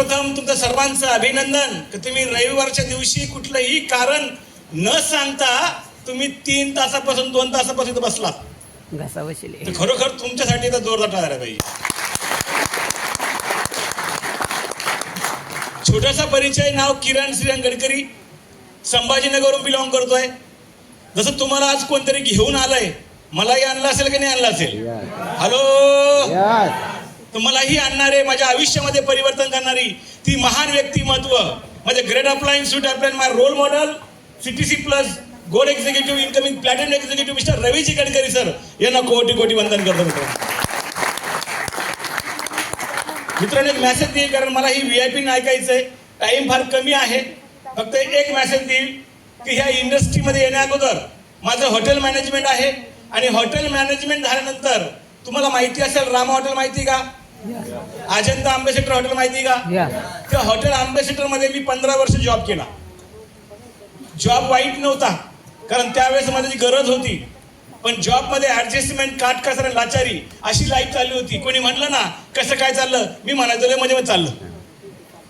सर्वप्रथम तुमचं सर्वांचं अभिनंदन की तुम्ही रविवारच्या दिवशी कुठलंही कारण न सांगता तुम्ही 3 तासापासून 2 तासापासून इथं बसलात. घसा बसले. तर खरोखर तुमच्यासाठी तर जोरदार टाळ्या पाहिजे. छोटासा परिचय. नाव किरण श्रीरंग गडकरी, संभाजीनगरहून बिलॉंग करतोय. जसं तुम्हाला आज कोणतरी घेऊन आलंय, मलाही आणलं असेल की नाही आणलं असेल? हॅलो. तर मलाही आणणारे, माझ्या आयुष्यामध्ये परिवर्तन करणारी ती महान व्यक्तिमत्व, माझे ग्रेट अपलाइन स्वीट अपलाइन, माय role model, CTC plus gold executive, incoming platinum executive mister Raviji Gadkari sir यांना कोटी कोटी वंदन करतो. मित्रांनो एक मेसेज देईल, कारण मला ही VIP नाही ऐकायचंय, टाइम फार कमी आहे. फक्त एक मेसेज देईल की ह्या इंडस्ट्रीमध्ये येण्या अगोदर माझं हॉटेल मॅनेजमेंट आहे, आणि हॉटेल मॅनेजमेंट झाल्यानंतर तुम्हाला माहिती असेल रामा हॉटेल माहिती का? अजंता अँबेसेडर हॉटेल माहिती का? त्या हॉटेल अँबेसेडर मध्ये मी 15 वर्ष जॉब केला. जॉब वाईट नव्हता, कारण त्यावेळेस माझी गरज होती, पण जॉब मध्ये ऍडजस्टमेंट, काटकसर, लाचारी अशी लाईफ चालली होती. कोणी म्हणलं ना कसं काय चाललं, मी म्हणायचं मध्ये चाललं,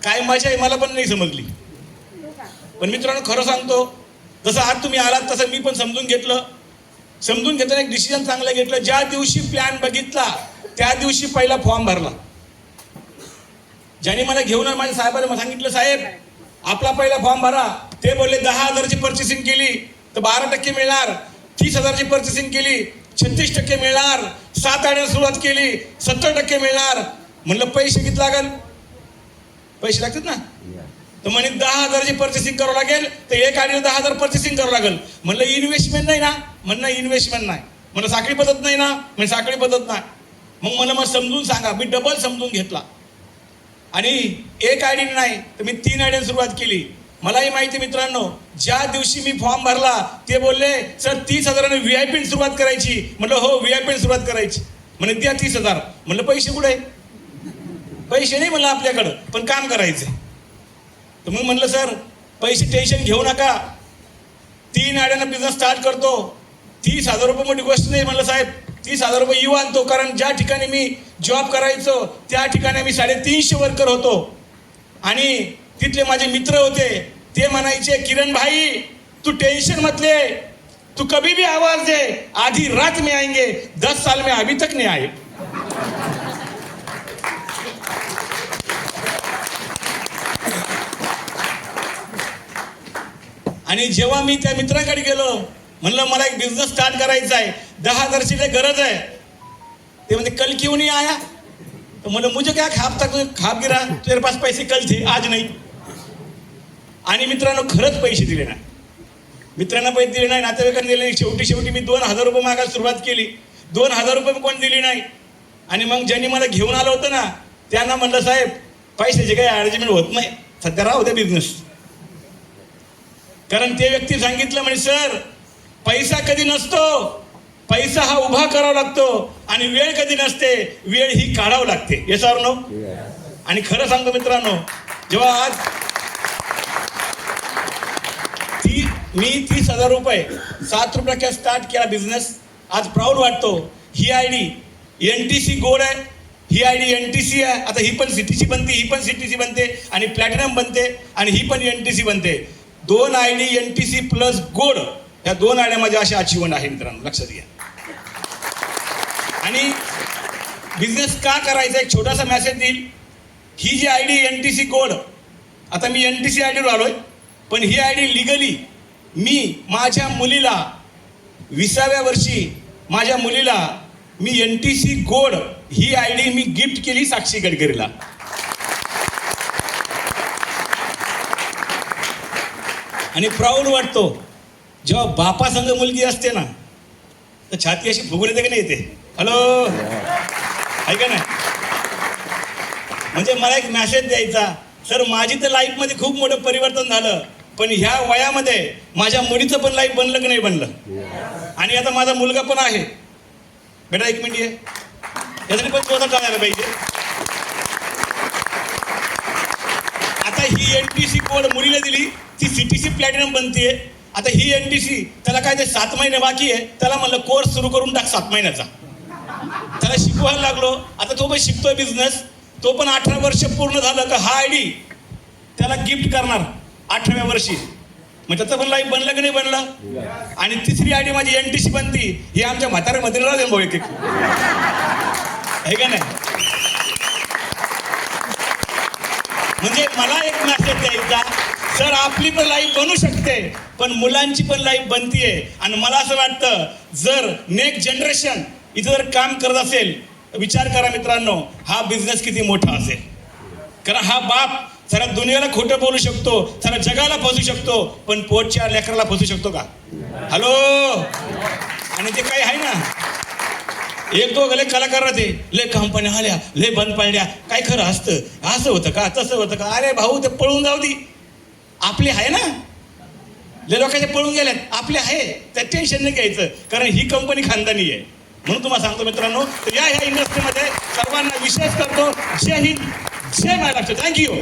काय मजा आहे मला पण नाही समजली. पण मित्रांनो खरं सांगतो, जसं आज तुम्ही आलात तसं मी पण समजून घेतलं. समजून घेताना एक डिसिजन चांगलं घेतलं. ज्या दिवशी प्लॅन बघितला त्या दिवशी पहिला फॉर्म भरला. ज्याने मला घेऊन माझ्या साहेबांना सांगितलं, साहेब आपला पहिला फॉर्म भरा. ते बोलले 10,000ची पर्चेसिंग केली तर 12% मिळणार, 30,000ची पर्चेसिंग केली 36% मिळणार, 7 आड्याला सुरुवात केली 70% मिळणार. म्हणलं पैसे किती लागल? पैसे लागतात ना. तर म्हणे 10,000ची पर्चेसिंग करावं लागेल, तर एक आडीला 10,000 पर्चेसिंग करावं लागेल. म्हणलं इन्व्हेस्टमेंट नाही ना? म्हणणं इन्व्हेस्टमेंट नाही. म्हणलं साखळी पद्धत नाही ना? म्हणजे साखळी पद्धत नाही. मग समजून सांगा. मी डबल समजून घेतला, आणि एक आयडीने नाही तर मी 3 आयडीने सुरुवात केली. मलाही माहिती मित्रांनो, ज्या दिवशी मी फॉर्म भरला ते बोलले सर 30,000ने VIP सुरुवात करायची. म्हटलं हो VIP सुरुवात करायची. म्हणे द्या 30,000. म्हणलं पैसे कुठे? पैसे नाही म्हणलं आपल्याकडं, पण काम करायचं. तर मग म्हणलं सर पैसे टेन्शन घेऊ नका, 3 आयड्यानं बिझनेस स्टार्ट करतो. 30,000 रुपये मोठी गोष्ट नाही. म्हणलं साहेब 30,000 रुपये येऊ आणतो, कारण ज्या ठिकाणी मी जॉब करायचो त्या ठिकाणी मी 350 वर्कर होतो, आणि तिथले माझे मित्र होते. ते म्हणायचे किरण भाई तू टेंशन मत ले, तू कभी भी आवाज दे, आधी रात में आएंगे, 10 साल में अभी तक नहीं आए. आणि जेव्हा मी त्या मित्रांकडे गेलो, म्हणलं मला एक बिझनेस स्टार्ट करायचा आहे, 10,000ची गरज आहे. ते म्हणजे कल क्यों नहीं आया? तो म्हणलं मुझे क्या खाप गिरा, तेरे पास पैसे कल थे आज नाही. आणि मित्रांनो खरंच पैसे दिले नाही. मित्रांना पैसे दिले नाही, नातेवाईकांना दिले नाही. शेवटी मी 2,000 रुपये मागायला सुरुवात केली. 2,000 रुपये कोण दिली नाही. आणि मग ज्यांनी मला घेऊन आलं होतं ना त्यांना म्हणलं साहेब पैशाचे काही अरेंजमेंट होत नाही, सध्या राहू द्या बिझनेस. कारण ते व्यक्ती सांगितलं म्हणे सर पैसा कधी नसतो, पैसा हा उभा करावा लागतो, आणि वेळ कधी नसते, वेळ ही काढावं लागते. Yes or no? आणि खरं सांगतो मित्रांनो, जेव्हा आज मी 30,000 रुपये 7 रुपये स्टार्ट केला बिझनेस, आज प्राऊड वाटतो. ही आयडी NTC गोल्ड आहे, ही आयडी NTC आहे. आता ही पण CTC बनते, ही पण CTC बनते, आणि प्लॅटिनम बनते, आणि ही पण NTC बनते. 2 आयडी NTC प्लस गोल्ड, या 2 आयड्या माझ्या अशा अचिव्हमेंट आहे मित्रांनो, लक्षात घ्या. आणि बिझनेस का करायचा एक छोटासा मेसेज देईल. ही जी आयडी NTC गोल्ड, आता मी NTC आयडीवर आलोय, पण ही आयडी लिगली मी माझ्या मुलीला 20व्या वर्षी माझ्या मुलीला मी NTC गोल्ड ही आयडी मी गिफ्ट केली साक्षी गडकरीला. आणि प्राऊड वाटतो जेव्हा बापा संग मुलगी असते ना, तर छाती अशी फुगून येते की नाही येते? हॅलो, ऐका ना. म्हणजे मला एक मेसेज द्यायचा, सर माझी तर लाईफमध्ये खूप मोठं परिवर्तन झालं, पण ह्या वयामध्ये माझ्या मुलीचं पण लाईफ बनलं की नाही बनलं. आणि आता माझा मुलगा पण आहे. बेटा 1 मिनिट ये, यासाठी पण स्वतः टाळायला पाहिजे. आता ही NTC कोड मुलीला दिली, ती CTC प्लॅटिनम बनते. आता ही NTC त्याला काय ते 7 महिने बाकी आहे, त्याला म्हणलं कोर्स सुरू करून टाक 7 महिन्याचा. त्याला शिकवायला लागलो. आता तो पण शिकतोय बिझनेस. तो पण 18 वर्ष पूर्ण झालं का हा आयडी त्याला गिफ्ट करणार 18व्या वर्षी. मग त्याचं पण लाईफ बनलं की नाही बनलं. आणि तिसरी आयडी माझी NTC बनती, ही आमच्या म्हाताऱ्यामध्ये राहते भाऊ एक आहे का नाही. म्हणजे मला एक मेसेज द्यायचा, सर आपली पण लाईफ बनू शकते पण मुलांची पण लाईफ बनतीये. आणि मला असं वाटतं जर नेक्स्ट जनरेशन इथं जर काम करत असेल, विचार करा मित्रांनो, हा बिझनेस किती मोठा असेल. कारण हा बाप सारा दुनियाला खोटं बोलू शकतो, सारा जगाला फसू शकतो, पण पोटच्या लेकराला फसू शकतो का. हॅलो. आणि ते काही आहे ना, एक दोघं लय कलाकार राहते, लय कंपन्या आल्या, लय बंद पडल्या, काय खरं असतं, असं होतं का, तसं होतं का. अरे भाऊ ते पळून जाऊ दे, आपले आहे ना. लय लोकांचे पळून गेल्यात, आपले आहे, त्या टेन्शन नाही घ्यायचं, कारण ही कंपनी खानदानी आहे. म्हणून तुम्हाला सांगतो मित्रांनो, या इंडस्ट्रीमध्ये सर्वांना विशेष करतो. जय हिंद, जय महाराष्ट्र. थँक्यू.